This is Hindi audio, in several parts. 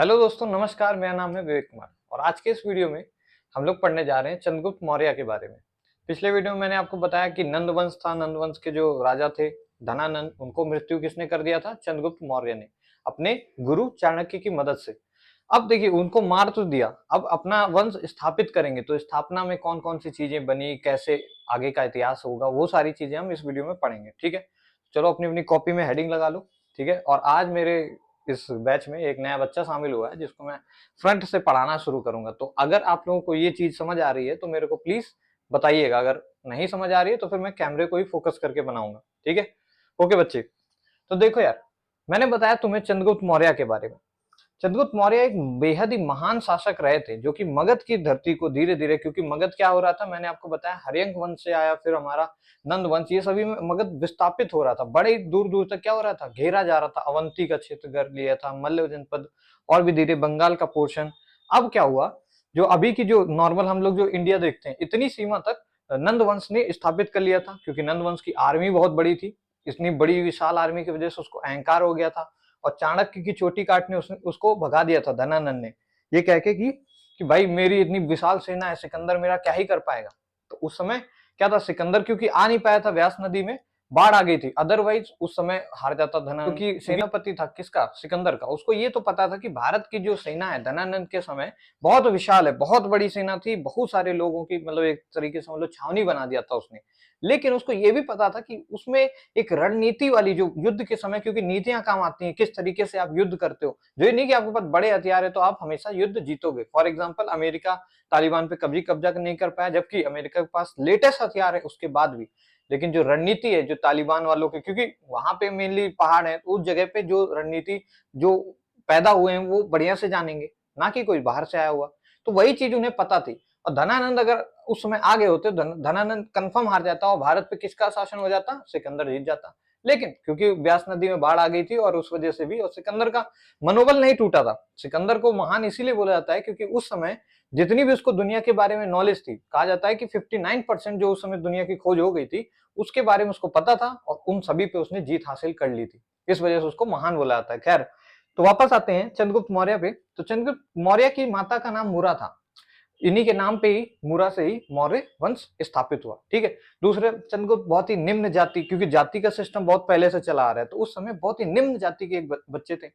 हेलो दोस्तों, नमस्कार। मेरा नाम है विवेक कुमार और आज के इस वीडियो में हम लोग पढ़ने जा रहे हैं चंद्रगुप्त मौर्य के बारे में। पिछले वीडियो में मैंने आपको बताया कि नंद वंश था। नंद वंश के जो राजा थे धनानंद, उनको मृत्यु किसने कर दिया था? चंद्रगुप्त मौर्य ने, अपने गुरु चाणक्य की मदद से। अब देखिए, उनको मार तो दिया, अब अपना वंश स्थापित करेंगे तो स्थापना में कौन कौन सी चीजें बनी, कैसे आगे का इतिहास होगा, वो सारी चीजें हम इस वीडियो में पढ़ेंगे। ठीक है, चलो अपनी अपनी कॉपी में हेडिंग लगा लो। ठीक है, और आज मेरे इस बैच में एक नया बच्चा शामिल हुआ है जिसको मैं फ्रंट से पढ़ाना शुरू करूंगा। तो अगर आप लोगों को ये चीज समझ आ रही है तो मेरे को प्लीज बताइएगा, अगर नहीं समझ आ रही है तो फिर मैं कैमरे को ही फोकस करके बनाऊंगा। ठीक है, ओके बच्चे। तो देखो यार, मैंने बताया तुम्हें चंद्रगुप्त मौर्य के बारे में। चंद्रगुप्त मौर्य एक बेहद ही महान शासक रहे थे जो कि मगध की धरती को धीरे धीरे, क्योंकि मगध क्या हो रहा था, मैंने आपको बताया हर्यंक वंश से आया, फिर हमारा नंद वंश, ये सभी में मगध विस्थापित हो रहा था। बड़े दूर दूर तक क्या हो रहा था, घेरा जा रहा था। अवंती का क्षेत्र कर लिया था, मल्ल जनपद, और भी धीरे बंगाल का पोर्शन। अब क्या हुआ, जो अभी की जो नॉर्मल हम लोग जो इंडिया देखते हैं, इतनी सीमा तक नंद वंश ने स्थापित कर लिया था, क्योंकि नंद वंश की आर्मी बहुत बड़ी थी। इतनी बड़ी विशाल आर्मी की वजह से उसको अहंकार हो गया था, और चाणक्य की चोटी काटने उसने उसको भगा दिया था धनानंद ने, ये कह के कि भाई मेरी इतनी विशाल सेना है, सिकंदर मेरा क्या ही कर पाएगा। तो उस समय क्या था, सिकंदर क्योंकि आ नहीं पाया था, व्यास नदी में बाढ़ आ गई थी, अदरवाइज उस समय हार जाता धनानंद, क्योंकि सेनापति था किसका, सिकंदर का। उसको ये तो पता था कि भारत की जो सेना है धनानंद के समय बहुत विशाल है, बहुत बड़ी सेना थी, बहुत सारे लोगों की, मतलब एक तरीके से मतलब छावनी बना दिया था उसने। लेकिन उसको ये भी पता था कि उसमें एक रणनीति वाली, जो युद्ध के समय, क्योंकि नीतियां काम आती हैं, किस तरीके से आप युद्ध करते हो। जो ये नहीं कि आपके पास बड़े हथियार है तो आप हमेशा युद्ध जीतोगे। फॉर एग्जाम्पल, अमेरिका तालिबान पे कभी कब्जा नहीं कर पाया, जबकि अमेरिका के पास लेटेस्ट हथियार है उसके बाद भी। लेकिन जो रणनीति है जो तालिबान वालों की, क्योंकि वहां पे मेनली पहाड़ है, तो उस जगह पे जो रणनीति जो पैदा हुए हैं वो बढ़िया से जानेंगे, ना कि कोई बाहर से आया हुआ। तो वही चीज उन्हें पता थी। और धनानंद अगर उस समय आ गए होते, धनानंद कंफर्म हार जाता और भारत पे किसका शासन हो जाता, सिकंदर जीत जाता। लेकिन क्योंकि ब्यास नदी में बाढ़ आ गई थी और उस वजह से भी, और सिकंदर का मनोबल नहीं टूटा था। सिकंदर को महान इसीलिए बोला जाता है क्योंकि उस समय जितनी भी उसको दुनिया के बारे में नॉलेज थी, कहा जाता है कि 59% जो उस समय दुनिया की खोज हो गई थी उसके बारे में उसको पता था, और उन सभी पे उसने जीत हासिल कर ली थी। इस वजह से उसको महान बोला जाता है। खैर, तो वापस आते हैं चंद्रगुप्त मौर्य पे। तो चंद्रगुप्त मौर्य की माता का नाम मुरा था। इन्हीं के नाम पे ही, मुरा से ही मौर्य वंश स्थापित हुआ। ठीक है, दूसरे, चंद्रगुप्त बहुत ही निम्न जाति, क्योंकि जाति का सिस्टम बहुत पहले से चला आ रहा है, तो उस समय बहुत ही निम्न जाति के एक बच्चे थे।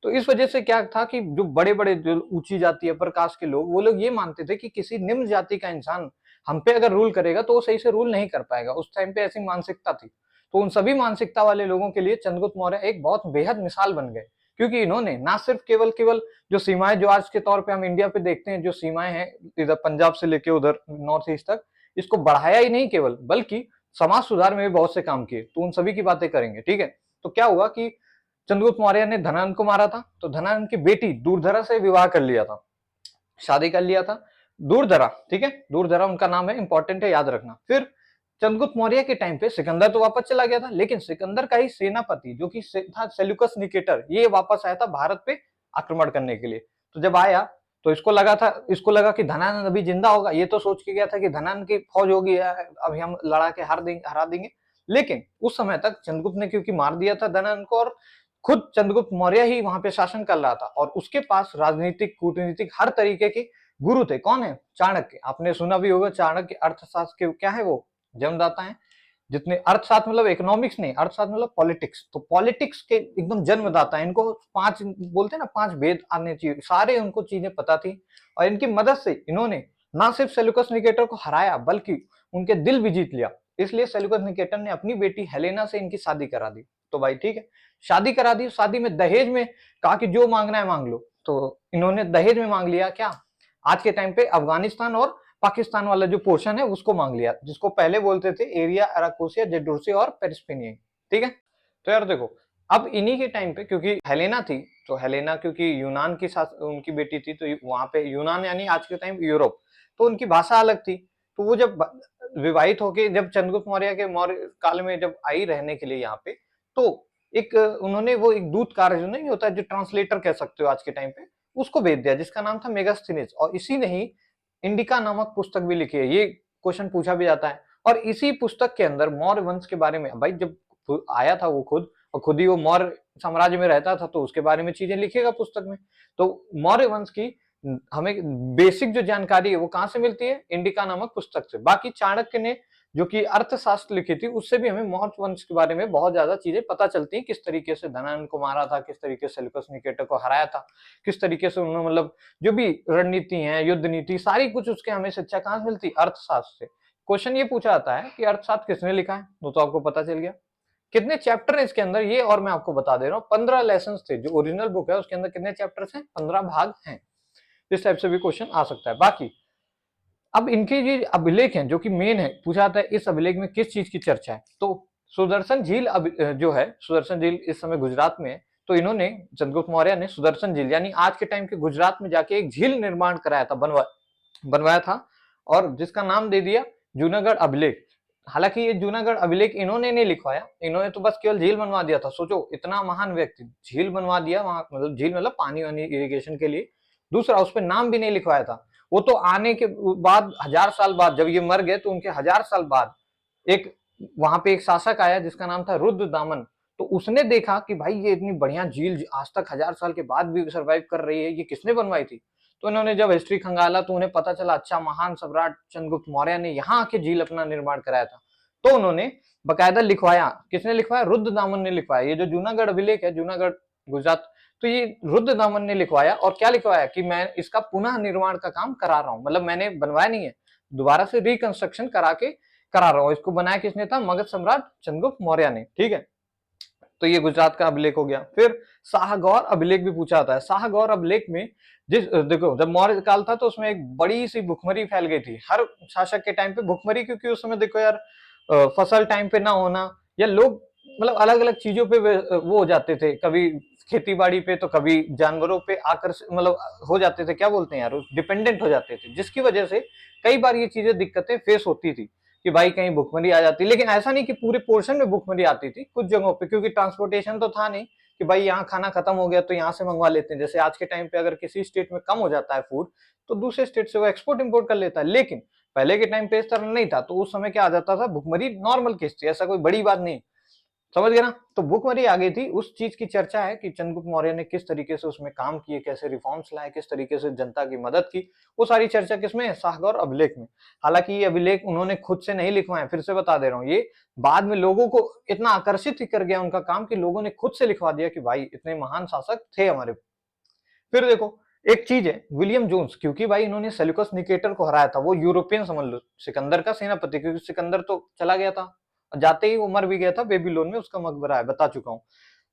तो इस वजह से क्या था कि जो बड़े बड़े, जो ऊंची जाति अपर कास्ट के लोग, वो लोग ये मानते थे कि किसी निम्न जाति का इंसान हम पे अगर रूल करेगा तो वो सही से रूल नहीं कर पाएगा। उस टाइम पे ऐसी मानसिकता थी। तो उन सभी मानसिकता वाले लोगों के लिए चंद्रगुप्त मौर्य एक बहुत बेहद मिसाल बन गए, क्योंकि इन्होंने ना सिर्फ केवल केवल जो सीमाएं, जो आज के तौर पे हम इंडिया पे देखते हैं, जो सीमाएं हैं इधर पंजाब से लेके उधर नॉर्थ ईस्ट तक, इसको बढ़ाया ही नहीं केवल, बल्कि समाज सुधार में भी बहुत से काम किए। तो उन सभी की बातें करेंगे। ठीक है, तो क्या हुआ कि चंद्रगुप्त मौर्य ने धनानंद को मारा था, तो धनानंद की बेटी दूरधरा से विवाह कर लिया था, शादी कर लिया था। दूरधरा, ठीक है, दूरधरा उनका नाम है, इंपॉर्टेंट है, याद रखना। फिर चंद्रगुप्त मौर्य के टाइम पे सिकंदर तो वापस चला गया था, लेकिन सिकंदर का ही सेनापति जो कि था सेल्यूकस निकेटर, ये वापस आया था भारत पे आक्रमण करने के लिए। तो जब आया तो इसको लगा कि धनानंद अभी जिंदा होगा, ये तो सोच के गया था कि धनानंद की फौज होगी, अभी हम लड़ा के हरा देंगे। लेकिन उस समय तक चंद्रगुप्त ने क्योंकि मार दिया था धनानंद को, और खुद चंद्रगुप्त मौर्य ही वहां पे शासन कर रहा था, और उसके पास राजनीतिक, कूटनीतिक, हर तरीके के गुरु थे। कौन है? चाणक्य। आपने सुना भी होगा, चाणक्य अर्थशास्त्र के क्या है, वो जन्मदाता है। जितने अर्थशास्त्र मतलब इकोनॉमिक्स नहीं, अर्थशास्त्र मतलब पॉलिटिक्स, तो पॉलिटिक्स के एकदम जन्मदाता है। इनको पांच बोलते हैं ना, पांच वेद आने चाहिए, सारे उनको चीजें पता थी। और इनकी मदद से इन्होंने ना सिर्फ सेल्यूकस निकेटर को हराया, बल्कि उनके दिल भी जीत लिया। इसलिए सेल्यूकस निकेटर ने अपनी बेटी हेलेना से इनकी शादी करा दी। तो भाई ठीक है, शादी करा दी। शादी में दहेज में कहा कि जो मांगना है मांग लो, तो इन्होंने दहेज में मांग लिया क्या, आज के टाइम पे अफगानिस्तान और पाकिस्तान वाला जो पोर्शन है उसको मांग लिया, जिसको पहले बोलते थे एरिया अराकोसिया, जेडोर्सिया और पेरिस्पिनिया। ठीक है, तो यार देखो, अब इन्हीं के टाइम पे, क्योंकि हेलेना थी, तो हेलेना क्योंकि यूनान की साथ उनकी बेटी थी, तो वहां पे यूनान यानी आज के टाइम यूरोप, तो उनकी भाषा अलग थी। तो वो जब विवाहित होके, जब चंद्रगुप्त मौर्य के मौर्य काल में जब आई रहने के लिए यहाँ पे, तो एक उन्होंने वो एक दूत कार्य जो नहीं होता है, जो ट्रांसलेटर कह सकते हो आज के टाइम पे, उसको भेज दिया, जिसका नाम था मेगास्थनीज। और इसी ने ही इंडिका नामक पुस्तक भी लिखी है। ये क्वेश्चन पूछा भी जाता है। और इसी पुस्तक के अंदर मौर्य वंश के बारे में, भाई जब आया था वो खुद, और खुद ही वो मौर्य साम्राज्य में रहता था, तो उसके बारे में चीजें लिखेगा पुस्तक में। तो मौर्य वंश की हमें बेसिक जो जानकारी है वो कहां से मिलती है, इंडिका नामक पुस्तक से। बाकी चाणक्य ने जो कि अर्थशास्त्र लिखी थी, उससे भी हमें मौर्य वंश के बारे में बहुत ज्यादा चीजें पता चलती हैं, किस तरीके से धनानंद को मारा था, किस तरीके से सेल्यूकस निकेटर को हराया था, किस तरीके से उन्होंने मतलब जो भी रणनीति है, युद्ध नीति, सारी कुछ उसके हमें शिक्षा कहां से मिलती है, अर्थशास्त्र से। क्वेश्चन ये पूछा जाता है कि अर्थशास्त्र किसने लिखा है, वो तो आपको पता चल गया। कितने चैप्टर है इसके अंदर, ये और मैं आपको बता दे रहा हूँ। 15 लेसन थे, जो ओरिजिनल बुक है उसके अंदर कितने चैप्टर्स हैं, 15 भाग हैं। इस टाइप से भी क्वेश्चन आ सकता है। बाकी अब इनके ये अभिलेख हैं जो कि मेन है, पूछा जाता है इस अभिलेख में किस चीज की चर्चा है। तो सुदर्शन झील जो है, सुदर्शन झील इस समय गुजरात में है। तो इन्होंने, चंद्रगुप्त मौर्य ने सुदर्शन झील यानी आज के टाइम के गुजरात में जाके एक झील निर्माण कराया था, बनवाया था, और जिसका नाम दे दिया जूनागढ़ अभिलेख। हालांकि ये जूनागढ़ अभिलेख इन्होंने नहीं लिखवाया, इन्होंने तो बस केवल झील बनवा दिया था। सोचो, इतना महान व्यक्ति, झील बनवा दिया वहां, मतलब झील मतलब पानी वानी इरिगेशन के लिए। दूसरा, उस पर नाम भी नहीं लिखवाया था। वो तो आने के बाद 1000 साल बाद, जब ये मर गए तो उनके 1000 साल बाद एक वहां पे एक शासक आया जिसका नाम था रुद्रदामन। तो उसने देखा कि भाई ये इतनी बढ़िया झील आज तक 1000 साल के बाद भी सर्वाइव कर रही है, ये किसने बनवाई थी। तो इन्होंने जब हिस्ट्री खंगाला तो उन्हें पता चला, अच्छा, महान सम्राट चंद्रगुप्त मौर्य ने यहाँ आके झील अपना निर्माण कराया था। तो उन्होंने बकायदा लिखवाया, किसने लिखवाया, रुद्रदामन ने लिखवाया। ये जो जूनागढ़ अभिलेख है, जूनागढ़ गुजरात, तो ये रुद्रदामन ने लिखवाया। और क्या लिखवाया कि मैं इसका पुनः निर्माण का काम करा रहा हूं, मतलब मैंने बनवाया नहीं है, दोबारा से रिकंस्ट्रक्शन करा रहा हूं। इसको बनाया किसने था, मगध सम्राट चंद्रगुप्त मौर्य ने। ठीक है, तो ये गुजरात का अभिलेख हो गया। फिर शाहगौर अभिलेख भी पूछा जाता है। शाहगौर अभिलेख में देखो, जब मौर्य काल था तो उसमें एक बड़ी सी भुखमरी फैल गई थी हर शासक के टाइम पे। भुखमरी क्योंकि उस समय देखो यार, फसल टाइम पे ना होना, या लोग मतलब अलग अलग चीजों पे वो हो जाते थे, कभी खेती बाड़ी पे तो कभी जानवरों पे आकर मतलब हो जाते थे, क्या बोलते हैं यार, डिपेंडेंट हो जाते थे, जिसकी वजह से कई बार ये चीजें दिक्कतें फेस होती थी कि भाई कहीं भुखमरी आ जाती। लेकिन ऐसा नहीं कि पूरे पोर्शन में भुखमरी आती थी, कुछ जगहों पे, क्योंकि ट्रांसपोर्टेशन तो था नहीं कि भाई यहाँ खाना खत्म हो गया तो यहाँ से मंगवा लेते हैं। जैसे आज के टाइम पे अगर किसी स्टेट में कम हो जाता है फूड, तो दूसरे स्टेट से वो एक्सपोर्ट इंपोर्ट कर लेता है। लेकिन पहले के टाइम पे इस तरह नहीं था, तो उस समय क्या आ जाता था, भुखमरी नॉर्मल केस थी, ऐसा कोई बड़ी बात नहीं। समझ गए ना। तो भुखमरी आ गई थी, उस चीज की चर्चा है कि चंद्रगुप्त मौर्य ने किस तरीके से उसमें काम किए, कैसे रिफॉर्म्स लाए, किस तरीके से जनता की मदद की, वो सारी चर्चा किसमें है, शाहगौर अभिलेख में। हालांकि ये अभिलेख उन्होंने खुद से नहीं लिखवाए, फिर से बता दे रहा हूँ, ये बाद में लोगों को इतना आकर्षित ही कर गया उनका काम कि लोगों ने खुद से लिखवा दिया कि भाई इतने महान शासक थे हमारे। फिर देखो, एक चीज है विलियम जोन्स, क्योंकि भाई इन्होंने सेल्यूकस निकेटर को हराया था, वो यूरोपियन समझ लो, सिकंदर का सेनापति, क्योंकि सिकंदर तो चला गया था, जाते ही वो मर भी गया था, बेबीलोन में उसका मकबरा है, बता चुका हूं।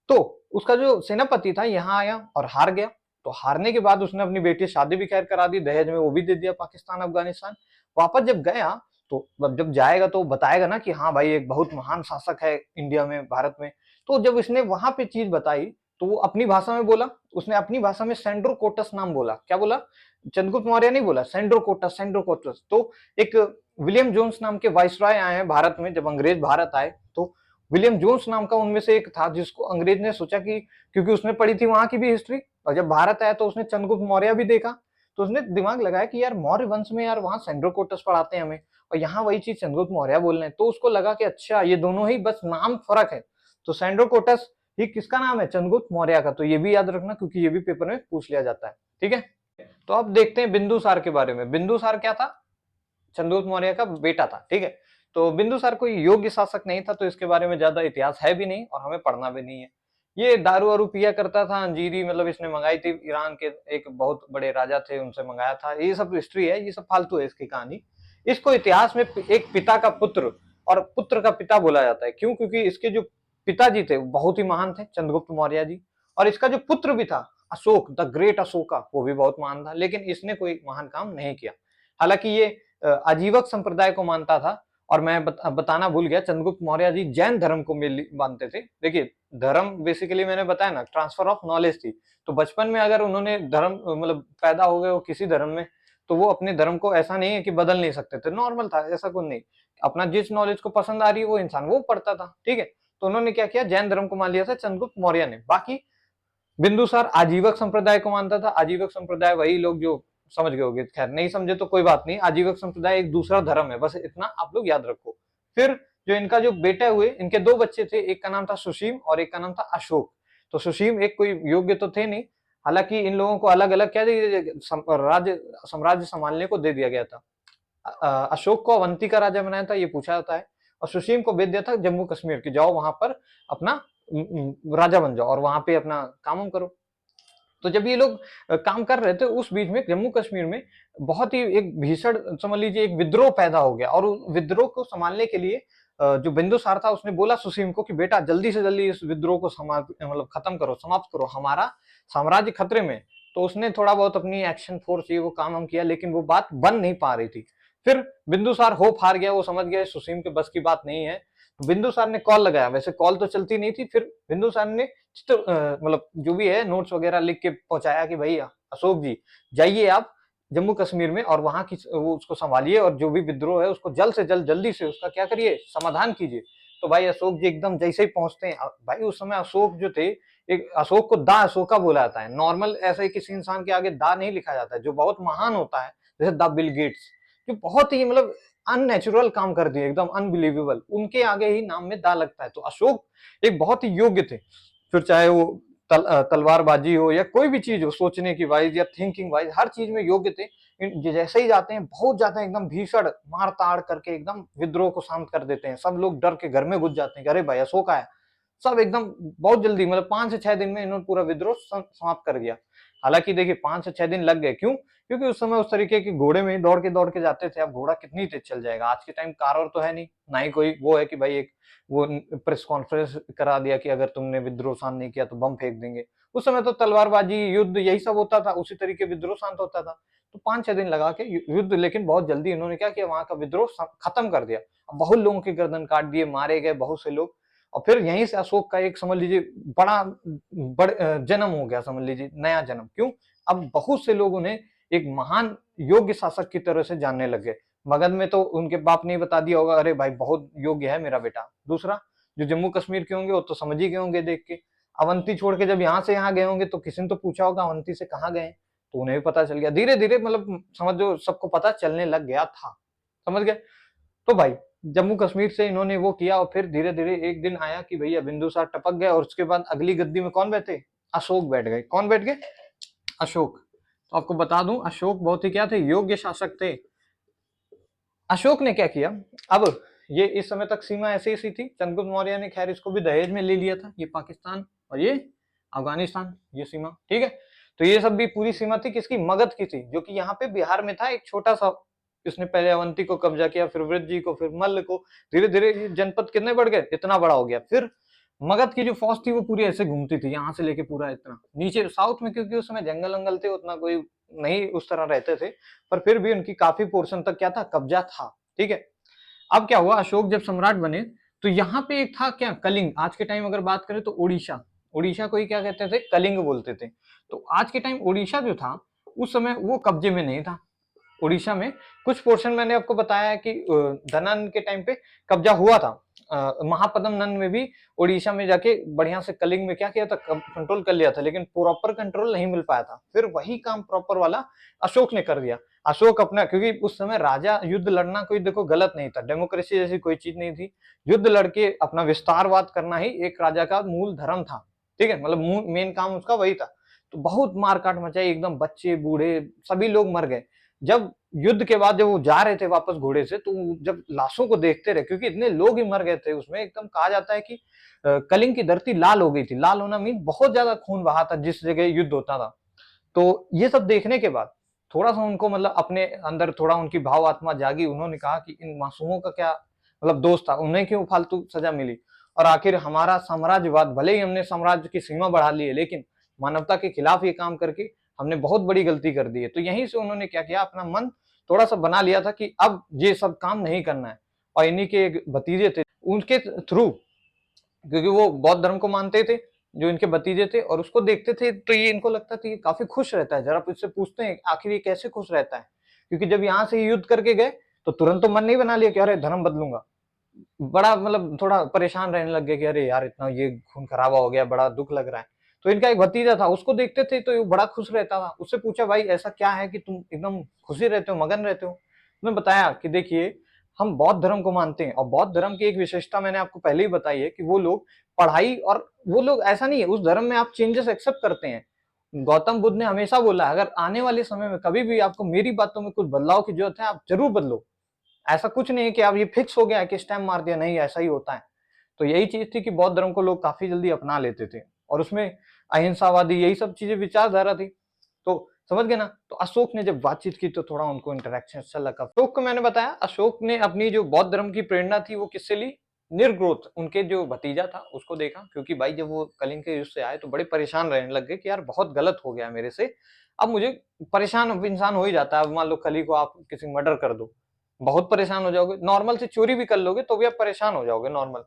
तो उसका जो सेनापति था यहाँ आया और हार गया। तो हारने के बाद उसने अपनी बेटी शादी भी खैर करा दी, दहेज में वो भी दे दिया पाकिस्तान अफगानिस्तान। वापस जब गया तो जब जाएगा तो बताएगा ना कि हाँ भाई एक बहुत महान शासक है इंडिया में, भारत में। तो जब इसने वहां पे चीज बताई तो वो अपनी भाषा में बोला, उसने अपनी भाषा में सेंड्रोकोटस नाम बोला। क्या बोला, चंद्रगुप्त मौर्य नहीं बोला, सेंड्रोकोटस, सेंड्रोकोटस। तो एक विलियम जोन्स नाम के वाइसरॉय आए हैं भारत में, जब अंग्रेज भारत आए तो विलियम जोन्स नाम का उनमें से एक था, जिसको अंग्रेज ने सोचा कि, क्योंकि उसने पढ़ी थी वहां की भी हिस्ट्री, और जब भारत आया तो उसने चंद्रगुप्त मौर्य भी देखा, तो उसने दिमाग लगाया कि यार मौर्य वंश में यार वहां सेंड्रोकोटस पढ़ाते हैं हमें, और यहाँ वही चीज चंद्रगुप्त मौर्य बोल रहे हैं। तो उसको लगा कि अच्छा ये दोनों ही बस नाम फर्क है। तो सेंड्रोकोटस ये किसका नाम है, चंद्रगुप्त मौर्य का। तो ये भी याद रखना, क्योंकि ये भी पेपर में पूछ लिया जाता है। ठीक है, तो अब देखते हैं बिंदुसार के बारे में। बिंदुसार क्या था, चंद्रगुप्त मौर्य का बेटा था। ठीक है, तो बिंदुसार कोई योग्य शासक नहीं था, तो इसके बारे में ज्यादा इतिहास है भी नहीं और हमें पढ़ना भी नहीं है। ये दारू वारू पिया करता था, अंजीरी मतलब इसने मंगाई थी, ईरान के एक बहुत बड़े राजा थे उनसे मंगाया था। ये सब हिस्ट्री है, ये सब फालतू है इसकी कहानी। इसको इतिहास में एक पिता का पुत्र और पुत्र का पिता बोला जाता है। क्यों, क्योंकि इसके जो पिताजी थे वो बहुत ही महान थे, चंद्रगुप्त मौर्य जी, और इसका जो पुत्र भी था अशोक, द ग्रेट अशोका, वो भी बहुत महान था, लेकिन इसने कोई महान काम नहीं किया। हालांकि ये आजीवक संप्रदाय को मानता था। और मैं बताना भूल गया, चंद्रगुप्त मौर्य जी जैन धर्म को मानते थे। देखिए, धर्म बेसिकली मैंने बताया ना, ट्रांसफर ऑफ नॉलेज थी। तो बचपन में अगर उन्होंने धर्म मतलब पैदा हो गए वो किसी धर्म में, तो वो अपने धर्म को ऐसा नहीं है कि बदल नहीं सकते थे, नॉर्मल था, ऐसा कुछ नहीं। अपना जिस नॉलेज को पसंद आ रही है वो इंसान वो पढ़ता था। ठीक है, तो उन्होंने क्या किया, जैन धर्म को मान लिया था चंद्रगुप्त मौर्य ने। बाकी बिंदुसार आजीवक संप्रदाय को मानता था। आजीवक संप्रदाय वही लोग जो समझ गए होंगे, खैर नहीं समझे तो कोई बात नहीं, आजीवक संप्रदाय एक दूसरा धर्म है, बस इतना आप लोग याद रखो। फिर जो इनका जो बेटा हुए, इनके 2 बच्चे थे, एक का नाम था सुशीम और एक का नाम था अशोक। तो सुशीम एक कोई योग्य तो थे नहीं, हालांकि इन लोगों को अलग-अलग क्या राज्य साम्राज्य संभालने को दे दिया गया था। अशोक को अवंती का राजा बनाया था, ये पूछा जाता है, और सुशीम को भेज दिया था जम्मू कश्मीर की, जाओ वहां पर अपना राजा बन जाओ और वहां पे अपना काम करो। तो जब ये लोग काम कर रहे थे, उस बीच में जम्मू कश्मीर में बहुत ही एक भीषण, समझ लीजिए, एक विद्रोह पैदा हो गया, और विद्रोह को संभालने के लिए जो बिंदुसार था उसने बोला सुसीम को कि बेटा जल्दी से जल्दी इस विद्रोह को मतलब खत्म करो, समाप्त करो, हमारा साम्राज्य खतरे में। तो उसने थोड़ा बहुत अपनी एक्शन फोर्स ये वो काम हम किया, लेकिन वो बात बन नहीं पा रही थी। फिर बिंदुसार होप हार गया, वो समझ गया सुसीम के बस की बात नहीं है। तो बिंदुसार ने कॉल लगाया, वैसे कॉल तो चलती नहीं थी, फिर बिंदुसार ने मतलब जो भी है नोट्स वगैरह लिख के पहुंचाया कि भाई अशोक जी जाइए आप जम्मू कश्मीर में और वहां की वो उसको संभालिए, और जो भी विद्रोह है उसको जल्द से जल्द जल्दी से उसका क्या करिए, समाधान कीजिए। तो भाई अशोक जी एकदम जैसे ही पहुंचते हैं, भाई उस समय अशोक जो थे, एक अशोक को दा अशोका बोला जाता है। नॉर्मल ऐसे ही किसी इंसान के आगे दा नहीं लिखा जाता है, जो बहुत महान होता है, जैसे द बिल गेट्स, जो बहुत ही मतलब अननेचुरल काम कर दिए, एकदम अनबिलीवेबल, उनके आगे ही नाम में दा लगता है। तो अशोक एक बहुत ही योग्य थे। फिर चाहे वो तलवारबाजी हो या कोई भी चीज हो, सोचने की वाइज या थिंकिंग वाइज, हर चीज में योग्य थे। जैसे ही जाते हैं, बहुत जाते हैं, एकदम भीषण मार ताड़ करके एकदम विद्रोह को शांत कर देते हैं। सब लोग डर के घर में घुस जाते हैं कि अरे भाई अशोक आया। सब एकदम बहुत जल्दी, मतलब 5 से 6 दिन में इन्होंने पूरा विद्रोह समाप्त कर दिया। हालांकि देखिए 5 से 6 दिन लग गए, क्यों? क्योंकि उस समय उस तरीके के घोड़े में ही दौड़ के जाते थे। अब घोड़ा कितनी तेज चल जाएगा, आज के टाइम कार और तो है नहीं, ना ही कोई वो है कि भाई एक वो प्रेस कॉन्फ्रेंस करा दिया कि अगर तुमने विद्रोह शांत नहीं किया तो बम फेंक देंगे। उस समय तो तलवारबाजी, युद्ध, यही सब होता था, उसी तरीके विद्रोह शांत होता था। तो 5-6 दिन लगा के युद्ध, लेकिन बहुत जल्दी इन्होंने क्या किया, वहां का विद्रोह खत्म कर दिया। बहुत लोगों के गर्दन काट दिए, मारे गए बहुत से लोग। और फिर यहीं से अशोक का एक, समझ लीजिए, जन्म हो गया, समझ लीजिए नया जन्म। क्यों? अब बहुत से लोग उन्हें एक महान योग्य शासक की तरह से जानने लगे। मगध में तो उनके बाप ने बता दिया होगा, अरे भाई बहुत योग्य है मेरा बेटा। दूसरा, जो जम्मू कश्मीर के होंगे वो तो समझ ही गए होंगे देख के। अवंती छोड़ के जब यहाँ से यहाँ गए होंगे तो किसी ने तो पूछा होगा अवंती से कहाँ गए, तो उन्हें भी पता चल गया। धीरे धीरे मतलब समझो सबको पता चलने लग गया था, समझ गए। तो भाई जम्मू कश्मीर से इन्होंने वो किया, और फिर धीरे धीरे एक दिन आया कि भैया बिंदुसार टपक गए, और उसके बाद अगली गद्दी में कौन बैठे? अशोक बैठ गए। कौन बैठ गए? अशोक। तो आपको बता दूं, अशोक बहुत ही क्या थे, योग्य शासक थे। अशोक ने क्या किया, अब ये इस समय तक सीमा ऐसे ही सी थी। चंद्रगुप्त मौर्य ने खैर इसको भी दहेज में ले लिया था, ये पाकिस्तान और ये अफगानिस्तान, ये सीमा, ठीक है। तो ये सब भी पूरी सीमा थी किसकी? मगध की थी, जो कि यहाँ पे बिहार में था, एक छोटा सा। इसने पहले अवंती को कब्जा किया, फिर वृद्ध को, फिर मल्ल को। धीरे धीरे जनपद कितने बढ़ गए, इतना बड़ा हो गया। फिर मगध की जो फौज थी वो पूरी ऐसे घूमती थी, यहाँ से लेके पूरा इतना नीचे साउथ में, क्योंकि उस समय जंगल वंगल थे, उतना कोई नहीं उस तरह रहते थे, पर फिर भी उनकी काफी पोर्शन तक क्या था, कब्जा था, ठीक है। अब क्या हुआ, अशोक जब सम्राट बने तो यहाँ पे एक था क्या, कलिंग। आज के टाइम अगर बात करें तो उड़ीसा, उड़ीसा को ही क्या कहते थे, कलिंग बोलते थे। तो आज के टाइम उड़ीसा जो था, उस समय वो कब्जे में नहीं था। उड़ीसा में कुछ पोर्शन मैंने आपको बताया है कि धनान के टाइम पे कब्जा हुआ था। महापद्म नंद में भी उड़ीसा में जाके बढ़िया से कलिंग में क्या किया था, कंट्रोल कर लिया था, लेकिन प्रॉपर कंट्रोल नहीं मिल पाया था। फिर वही काम प्रॉपर वाला अशोक ने कर दिया। अशोक अपना, क्योंकि उस समय राजा युद्ध लड़ना कोई देखो गलत नहीं था, डेमोक्रेसी जैसी कोई चीज नहीं थी। युद्ध लड़के अपना विस्तारवाद करना ही एक राजा का मूल धर्म था, ठीक है, मतलब मेन काम उसका वही था। तो बहुत मारकाट मचाई, एकदम बच्चे बूढ़े सभी लोग मर गए। जब युद्ध के बाद जब वो जा रहे थे वापस घोड़े से, तो जब लाशों को देखते रहे, क्योंकि इतने लोग ही मर गए थे उसमें, एकदम कहा जाता है कि कलिंग की धरती लाल हो गई थी। लाल होना मीन बहुत ज्यादा खून बहा था जिस जगह युद्ध होता था। तो ये सब देखने के बाद थोड़ा सा उनको, मतलब अपने अंदर थोड़ा उनकी भाव आत्मा जागी। उन्होंने कहा कि इन मासूमों का क्या मतलब दोष था, उन्हें क्यों फालतू सजा मिली, और आखिर हमारा साम्राज्यवाद, भले ही हमने साम्राज्य की सीमा बढ़ा ली है, लेकिन मानवता के खिलाफ ये काम करके हमने बहुत बड़ी गलती कर दी है। तो यहीं से उन्होंने क्या किया, अपना मन थोड़ा सा बना लिया था कि अब ये सब काम नहीं करना है। और इन्हीं के एक भतीजे थे, उनके थ्रू, क्योंकि वो बौद्ध धर्म को मानते थे, जो इनके भतीजे थे और उसको देखते थे, तो ये इनको लगता था ये काफी खुश रहता है। जरा इससे पूछते हैं आखिर ये कैसे खुश रहता है, क्योंकि जब यहाँ से युद्ध करके गए तो तुरंत तो मन नहीं बना लिया कि अरे धर्म बदलूंगा। बड़ा मतलब थोड़ा परेशान रहने लग गए कि अरे यार इतना ये खून खराबा हो गया, बड़ा दुख लग रहा है। तो इनका एक भतीजा था, उसको देखते थे तो ये बड़ा खुश रहता था। उससे पूछा भाई ऐसा क्या है कि तुम एकदम खुशी रहते हो, मगन रहते हो? उसने बताया कि देखिए हम बौद्ध धर्म को मानते हैं, और बौद्ध धर्म की एक विशेषता मैंने आपको पहले ही बताई है कि वो लोग पढ़ाई, और वो लोग ऐसा नहीं है, उस धर्म में आप चेंजेस एक्सेप्ट करते हैं। गौतम बुद्ध ने हमेशा बोला, अगर आने वाले समय में कभी भी आपको मेरी बातों में कुछ बदलाव की जरूरत है, आप जरूर बदलो। ऐसा कुछ नहीं है कि आप ये फिक्स हो गया है कि स्टैम्प मार दिया, नहीं, ऐसा ही होता है। तो यही चीज थी कि बौद्ध धर्म को लोग काफी जल्दी अपना लेते थे, और उसमें अहिंसावादी यही सब चीजें विचारधारा थी। तो समझ गए ना। तो अशोक ने जब बातचीत की तो थोड़ा उनको इंटरेक्शन अच्छा लगा। अशोक को मैंने बताया, अशोक ने अपनी जो बौद्ध धर्म की प्रेरणा थी वो किससे ली? निर्ग्रोथ, उनके जो भतीजा था उसको देखा, क्योंकि भाई जब वो कलिंग के युद्ध से आए तो बड़े परेशान रहने लग गए कि यार बहुत गलत हो गया मेरे से, अब मुझे परेशान इंसान हो ही जाता है। अब मान लो कली को आप किसी मर्डर कर दो, बहुत परेशान हो जाओगे। नॉर्मल से चोरी भी कर लोगे तो भी आप परेशान हो जाओगे नॉर्मल।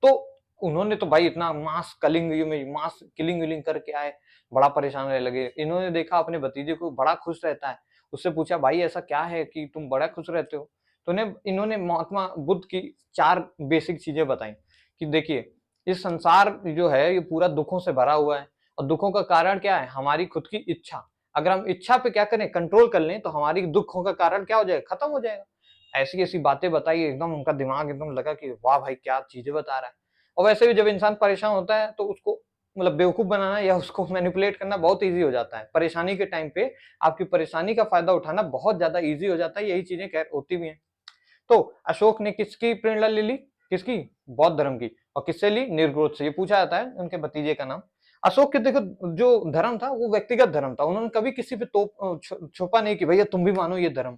तो उन्होंने तो भाई इतना मास कलिंग में मास किलिंग विलिंग करके आए, बड़ा परेशान रहने लगे। इन्होंने देखा अपने भतीजे को बड़ा खुश रहता है, उससे पूछा भाई ऐसा क्या है कि तुम बड़ा खुश रहते हो? तो इन्होंने महात्मा बुद्ध की 4 बेसिक चीजें बताई कि देखिए, इस संसार जो है ये पूरा दुखों से भरा हुआ है, और दुखों का कारण क्या है? हमारी खुद की इच्छा। अगर हम इच्छा पे क्या करें, कंट्रोल कर लें, तो हमारी दुखों का कारण क्या हो जाएगा? खत्म हो जाएगा। ऐसी ऐसी बातें बताई, एकदम उनका दिमाग एकदम लगा कि वाह भाई क्या चीजें बता रहा है। और वैसे भी जब इंसान परेशान होता है तो उसको मतलब बेवकूफ बनाना या उसको मैनिपुलेट करना बहुत ईजी हो जाता है। परेशानी के टाइम पे आपकी परेशानी का फायदा उठाना बहुत ज्यादा ईजी हो जाता है। यही चीजें खैर होती भी हैं। तो अशोक ने किसकी प्रेरणा ले ली? किसकी? बौद्ध धर्म की। और किससे ली? निर्ग्रोध से। ये पूछा जाता है उनके भतीजे का नाम। अशोक के देखो जो धर्म था वो व्यक्तिगत धर्म था, उन्होंने कभी किसी पे तोप छुपा नहीं कि भैया तुम भी मानो ये धर्म।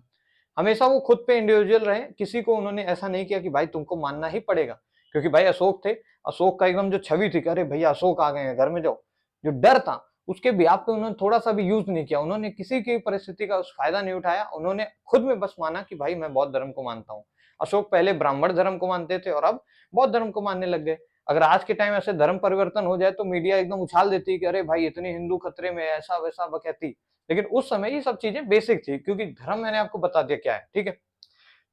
हमेशा वो खुद पे इंडिविजुअल रहे, किसी को उन्होंने ऐसा नहीं किया कि भाई तुमको मानना ही पड़ेगा। क्योंकि भाई अशोक थे, अशोक का एकदम जो छवि थी कि अरे भैया अशोक आ गए हैं, घर में जाओ, जो डर था उसके भी आप पे उन्होंने थोड़ा सा भी यूज नहीं किया। उन्होंने किसी की परिस्थिति का उस फायदा नहीं उठाया, उन्होंने खुद में बस माना कि भाई मैं बौद्ध धर्म को मानता हूँ। अशोक पहले ब्राह्मण धर्म को मानते थे और अब बौद्ध धर्म को मानने लग गए। अगर आज के टाइम ऐसे धर्म परिवर्तन हो जाए तो मीडिया एकदम उछाल देती है कि अरे भाई इतने हिंदू खतरे में, ऐसा वैसा बकैती। लेकिन उस समय ये सब चीजें बेसिक थी, क्योंकि धर्म मैंने आपको बता दिया क्या है, ठीक है।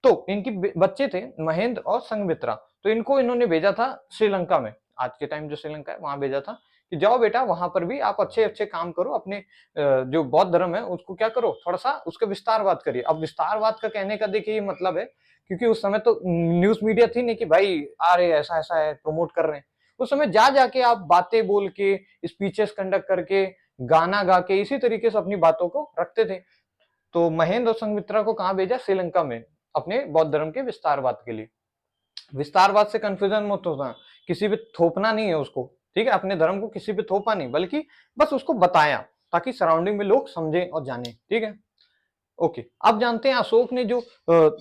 तो इनकी बच्चे थे महेंद्र और संघमित्रा, तो इनको इन्होंने भेजा था श्रीलंका में। आज के टाइम जो श्रीलंका है वहां भेजा था कि जाओ बेटा वहां पर भी आप अच्छे अच्छे काम करो, अपने जो बौद्ध धर्म है उसको क्या करो, थोड़ा सा उसका विस्तारवाद करिए। अब विस्तारवाद का कहने का देखिए ये मतलब है, क्योंकि उस समय तो न्यूज मीडिया थी नहीं कि भाई आ रहे ऐसा ऐसा है प्रमोट कर रहे हैं। उस समय जा जाके आप बातें बोल के, स्पीचेस कंडक्ट करके, गाना गा के, इसी तरीके से अपनी बातों को रखते थे। तो महेंद्र और संघमित्रा को कहाँ भेजा? श्रीलंका में, अपने बौद्ध धर्म के विस्तारवाद के लिए। विस्तारवाद से कंफ्यूजन मत होना, किसी पे थोपना नहीं है उसको, ठीक है। अपने धर्म को किसी पे थोपा नहीं, बल्कि बस उसको बताया ताकि सराउंडिंग में लोग समझें और जाने, ठीक है। ओके, अब जानते हैं अशोक ने जो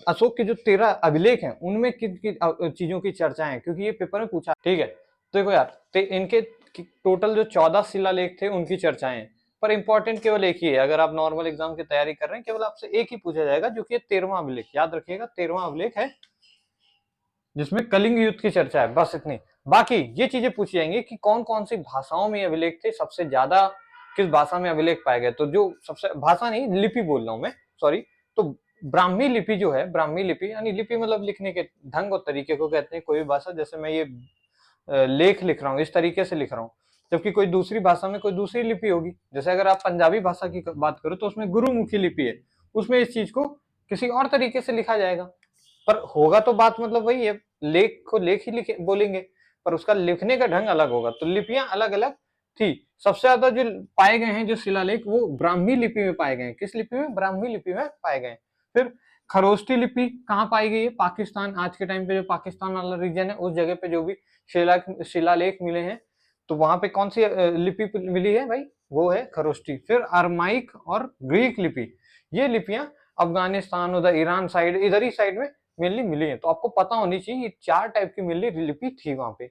अशोक के जो 13 अभिलेख हैं उनमें किन किन चीजों की चर्चा है, क्योंकि ये पेपर में पूछा, ठीक है। तो देखो यार, तो इनके टोटल जो 14 शिलालेख थे उनकी चर्चाएं हैं, पर इंपॉर्टेंट केवल एक ही है। अगर आप नॉर्मल एग्जाम की तैयारी कर रहे हैं, केवल आपसे एक ही पूछा जाएगा, जो कि 13वां अभिलेख, याद रखिएगा 13वां अभिलेख है जिसमें कलिंग युद्ध की चर्चा है, बस इतनी। बाकी ये चीजें पूछी जाएंगी कि कौन कौन सी भाषाओं में अभिलेख थे, सबसे ज्यादा किस भाषा में अभिलेख पाए गए। तो जो सबसे, भाषा नहीं लिपि बोल रहा हूं मैं, सॉरी। तो ब्राह्मी लिपि जो है, ब्राह्मी लिपि यानी लिपि मतलब लिखने के ढंग और तरीके को कहते हैं। कोई भी भाषा, जैसे मैं ये लेख लिख रहा हूँ इस तरीके से लिख रहा हूँ, जबकि कोई दूसरी भाषा में कोई दूसरी लिपि होगी। जैसे अगर आप पंजाबी भाषा की बात करो तो उसमें गुरुमुखी लिपि है, उसमें इस चीज को किसी और तरीके से लिखा जाएगा। पर होगा तो बात मतलब वही है, लेख को लेख ही लिखे बोलेंगे, पर उसका लिखने का ढंग अलग होगा। तो लिपियां अलग अलग थी। सबसे ज्यादा जो पाए गए हैं जो शिलालेख, वो ब्राह्मी लिपि में पाए गए हैं। किस लिपि में? ब्राह्मी लिपि में पाए गए हैं। फिर खरोष्टी लिपि कहाँ पाई गई है? पाकिस्तान, आज के टाइम पे जो पाकिस्तान वाला रीजन है उस जगह पे जो भी शिलालेख मिले हैं, तो वहां पे कौन सी लिपि मिली है भाई? वो है खरोष्टी। फिर अरमाइक और ग्रीक लिपि, ये लिपियां अफगानिस्तान, उधर ईरान साइड, इधर ही साइड में मेनली मिली है। तो आपको पता होनी चाहिए ये 4 टाइप की मेनली लिपि थी वहां पे।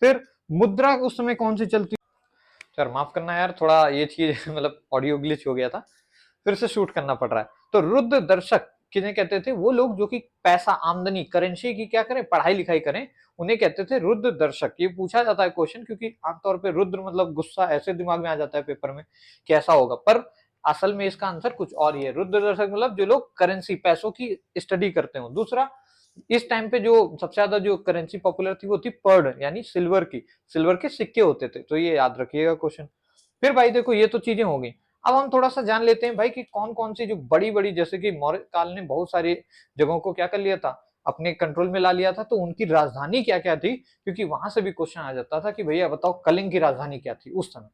फिर मुद्रा उस समय कौन सी चलती? सर माफ करना यार, थोड़ा ये चीज मतलब ऑडियो ग्लिच हो गया था, फिर से शूट करना पड़ रहा है। तो रुद्र दर्शक किन्हें कहते थे? वो लोग जो कि पैसा, आमदनी, करेंसी की क्या करें, पढ़ाई लिखाई करें, उन्हें कहते थे रुद्र दर्शक। ये पूछा जाता है क्वेश्चन, क्योंकि आमतौर पे रुद्र मतलब गुस्सा, ऐसे दिमाग में आ जाता है पेपर में कि ऐसा होगा, पर असल में इसका आंसर कुछ और ही है। रुद्र दर्शक मतलब जो लोग करेंसी, पैसों की स्टडी करते हो। दूसरा, इस टाइम पे जो सबसे ज्यादा जो करेंसी पॉपुलर थी वो थी पर्ड, यानी सिल्वर की, सिल्वर के सिक्के होते थे। तो ये याद रखिएगा क्वेश्चन। फिर भाई देखो, ये तो चीजें हो गई। अब हम थोड़ा सा जान लेते हैं भाई कि कौन कौन सी जो बड़ी बड़ी, जैसे कि मौर्य काल ने बहुत सारी जगहों को क्या कर लिया था, अपने कंट्रोल में ला लिया था, तो उनकी राजधानी क्या क्या थी, क्योंकि वहां से भी क्वेश्चन आ जाता था कि भैया बताओ कलिंग की राजधानी क्या थी उस समय।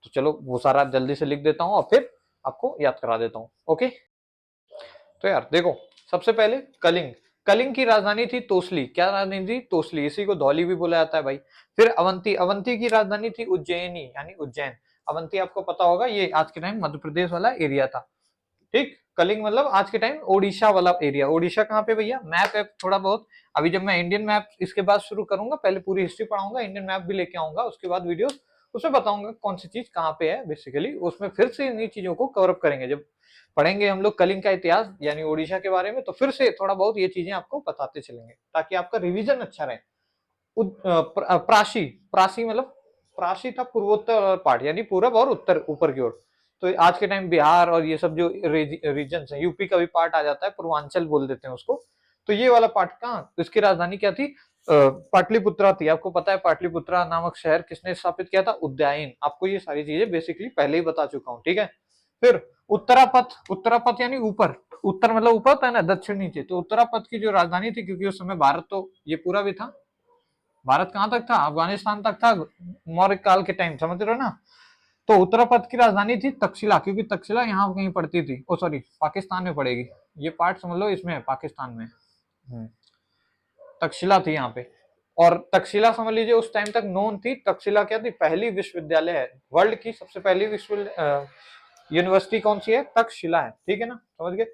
तो चलो वो सारा जल्दी से लिख देता हूँ और फिर आपको याद करा देता हूँ। ओके, तो यार देखो, सबसे पहले कलिंग, कलिंग की राजधानी थी तोसली। क्या राजधानी थी? तोसली। इसी को धौली भी बोला जाता है भाई। फिर अवंती, अवंती की राजधानी थी उज्जैनी यानी उज्जैन। अवंती आपको पता होगा, ये आज के टाइम मध्य प्रदेश वाला एरिया था। ठीक, कलिंग मतलब आज के टाइम ओडिशा वाला एरिया। ओडिशा कहाँ पे भैया? मैप है थोड़ा बहुत, अभी जब मैं इंडियन मैप इसके बाद शुरू करूंगा, पहले पूरी हिस्ट्री पढ़ाऊंगा, इंडियन मैप भी लेके आऊंगा, उसके बाद वीडियो उसमें बताऊंगा कौन सी चीज कहाँ पे है बेसिकली। उसमें फिर से इन्हीं चीजों को कवर अप करेंगे जब पढ़ेंगे हम लोग कलिंग का इतिहास यानी ओडिशा के बारे में, तो फिर से थोड़ा बहुत ये चीजें आपको बताते चलेंगे ताकि आपका रिवीजन अच्छा रहे। प्राशी, प्राशी मतलब प्राशी था पूर्वोत्तर पार्ट यानी पूरब और उत्तर ऊपर की ओर। तो आज के टाइम बिहार और ये सब जो रीजन है, यूपी का भी पार्ट आ जाता है, पूर्वांचल बोल देते हैं उसको। तो ये वाला पार्ट कहाँ, इसकी राजधानी क्या थी? पाटलिपुत्रा थी। आपको पता है पाटलिपुत्रा नामक शहर किसने स्थापित किया था? उदयन। आपको ये सारी चीजें बेसिकली पहले ही बता चुका हूँ, ठीक है। फिर उत्तरापथ, उत्तरापथ यानी ऊपर, उत्तर मतलब ऊपर होता है ना, दक्षिण नीचे। तो उत्तरापथ की जो राजधानी थी, क्योंकि उस समय भारत तो ये पूरा भी था, भारत कहां तक था? अफगानिस्तान तक था मौर्य काल के टाइम, समझ रहे हो ना। तो उत्तरापथ की राजधानी थी तक्षशिला, क्योंकि तक्षशिला यहाँ कहीं पड़ती थी, ओ सॉरी पाकिस्तान में पड़ेगी, ये पार्ट समझ लो इसमें है पाकिस्तान में। तक्षशिला थी यहाँ पे। और तक्षशिला समझ लीजिए उस टाइम तक नोन थी। तक्षशिला क्या थी? पहली विश्वविद्यालय है, वर्ल्ड की सबसे पहली विश्व यूनिवर्सिटी कौन सी है? तक्षशिला है, ठीक है ना, समझ गए।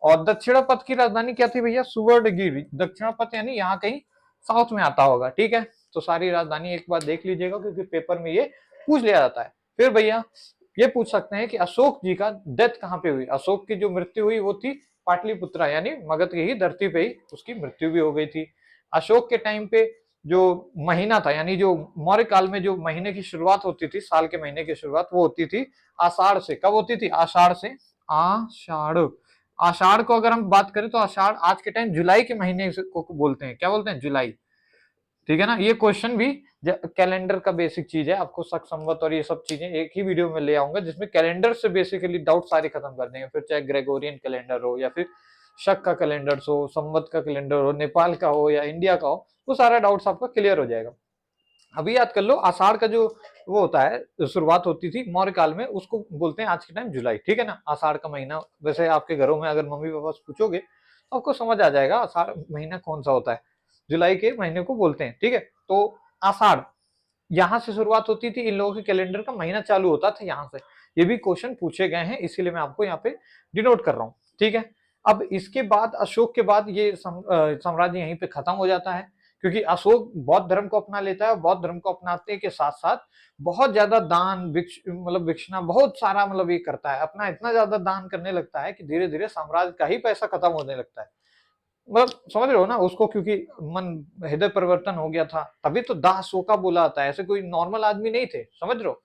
और दक्षिणापथ की राजधानी क्या थी भैया? सुवर्णगिरी। दक्षिणापथ यानी यहाँ कहीं साउथ में आता होगा, ठीक है। तो सारी राजधानी एक बार देख लीजिएगा क्योंकि पेपर में ये पूछ लिया जाता है। फिर भैया ये पूछ सकते हैं कि अशोक जी का डेथ कहाँ पे हुई? अशोक की जो मृत्यु हुई वो थी पाटलिपुत्रा यानी मगध की ही धरती पे ही उसकी मृत्यु भी हो गई थी। अशोक के टाइम पे जो महीना था यानी जो मौर्य काल में जो महीने की शुरुआत होती थी, साल के महीने की शुरुआत वो होती थी आषाढ़ से। कब होती थी? आषाढ़ से। आषाढ़, आषाढ़ को अगर हम बात करें तो आषाढ़ आज के टाइम जुलाई के महीने को बोलते हैं। क्या बोलते हैं? जुलाई, ठीक है ना। ये क्वेश्चन भी कैलेंडर का बेसिक चीज है, आपको शक संवत और ये सब चीजें एक ही वीडियो में ले आऊंगा जिसमें कैलेंडर से बेसिकली डाउट सारे खत्म कर देंगे। फिर चाहे ग्रेगोरियन कैलेंडर हो या फिर शक का कैलेंडर हो, संवत का कैलेंडर हो, नेपाल का हो या इंडिया का हो, वो सारा डाउट्स आपका क्लियर हो जाएगा। अभी याद कर लो, आषाढ़ का जो वो होता है शुरुआत होती थी मौर्य काल में, उसको बोलते हैं आज के टाइम जुलाई, ठीक है ना। आषाढ़ का महीना वैसे आपके घरों में अगर मम्मी पापा से पूछोगे तो आपको समझ आ जाएगा आषाढ़ महीना कौन सा होता है, जुलाई के महीने को बोलते हैं, ठीक है। तो आषाढ़ यहाँ से शुरुआत होती थी, इन लोगों के कैलेंडर का महीना चालू होता था यहाँ से। ये भी क्वेश्चन पूछे गए हैं, इसीलिए मैं आपको यहाँ पे डिनोट कर रहा हूँ, ठीक है। अब इसके बाद अशोक के बाद ये साम्राज्य यहीं पे खत्म हो जाता है, क्योंकि अशोक बौद्ध धर्म को अपना लेता है। बौद्ध धर्म को अपनाते के साथ साथ बहुत ज्यादा दान मतलब भिक्षना बहुत सारा मतलब ये करता है, अपना इतना ज्यादा दान करने लगता है कि धीरे धीरे साम्राज्य का ही पैसा खत्म होने लगता है। मतलब समझ रहे हो ना उसको, क्योंकि मन हृदय परिवर्तन हो गया था, तभी तो दाह शोका बोला आता है। ऐसे कोई नॉर्मल आदमी नहीं थे, समझ रहे हो।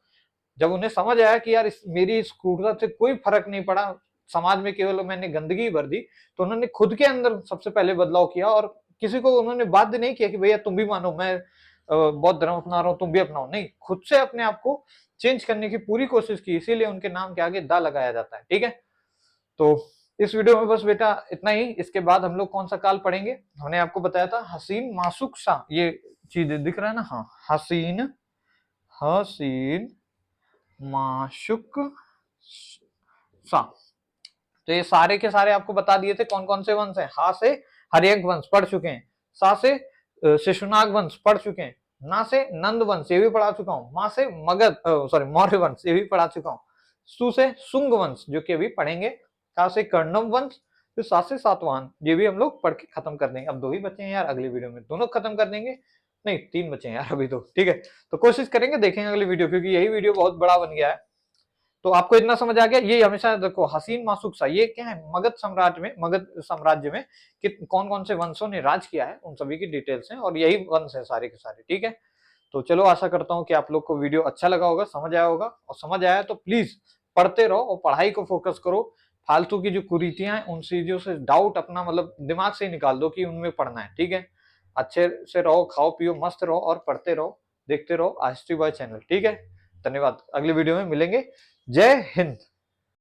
जब उन्हें समझ आया कि यार मेरी इस क्रूरता से कोई फर्क नहीं पड़ा, समाज में केवल मैंने गंदगी भर दी, तो उन्होंने खुद के अंदर सबसे पहले बदलाव किया और किसी को उन्होंने बाध्य नहीं किया कि भैया तुम भी मानो, मैं बौद्ध धर्म अपना रहा हूँ तुम भी अपनाओ, नहीं, खुद से अपने आप को चेंज करने की पूरी कोशिश की। इसीलिए उनके नाम के आगे दा लगाया जाता है, ठीक है। तो इस वीडियो में बस बेटा इतना ही। इसके बाद हम लोग कौन सा काल पढ़ेंगे? हमने आपको बताया था हसीन मासुक सा, ये चीज दिख रहा है ना, हाँ, हसीन, हसीन माशुक सा। तो ये सारे के सारे आपको बता दिए थे कौन कौन से वंश हैं। हा से हर्यक वंश पढ़ चुके हैं, सा से शिशुनाग वंश पढ़ चुके हैं, ना से नंद वंश ये भी पढ़ा चुका हूँ, माँ से मगध सॉरी मौर्य वंश ये भी पढ़ा चुका हूँ, सु से सुंग वंश जो कि अभी पढ़ेंगे, का से कर्णव वंश, फिर सा से सातवाहन, ये भी हम लोग पढ़ के खत्म कर देंगे। अब दो ही बचे हैं यार, अगली वीडियो में दोनों खत्म कर देंगे, नहीं तीन बचे हैं यार अभी तो, ठीक है। तो कोशिश करेंगे, देखेंगे अगली वीडियो, क्योंकि यही वीडियो बहुत बड़ा बन गया है। तो आपको इतना समझ आ गया, ये हमेशा देखो हसीन मासुक सा ये क्या है, मगध सम्राट में, मगध साम्राज्य में कि कौन कौन से वंशों ने राज किया है उन सभी की डिटेल्स हैं, और यही वंश है सारे के सारे, ठीक है। तो चलो आशा करता हूँ कि आप लोग को वीडियो अच्छा लगा होगा, समझ आया होगा, और समझ आया तो प्लीज पढ़ते रहो और पढ़ाई को फोकस करो। फालतू की जो कुरीतियां हैं उन चीजों से डाउट अपना मतलब दिमाग से निकाल दो कि उनमें पढ़ना है, ठीक है। अच्छे से रहो, खाओ पियो मस्त रहो और पढ़ते रहो, देखते रहो आज बॉय चैनल, ठीक है। धन्यवाद, अगली वीडियो में मिलेंगे। जय हिंद।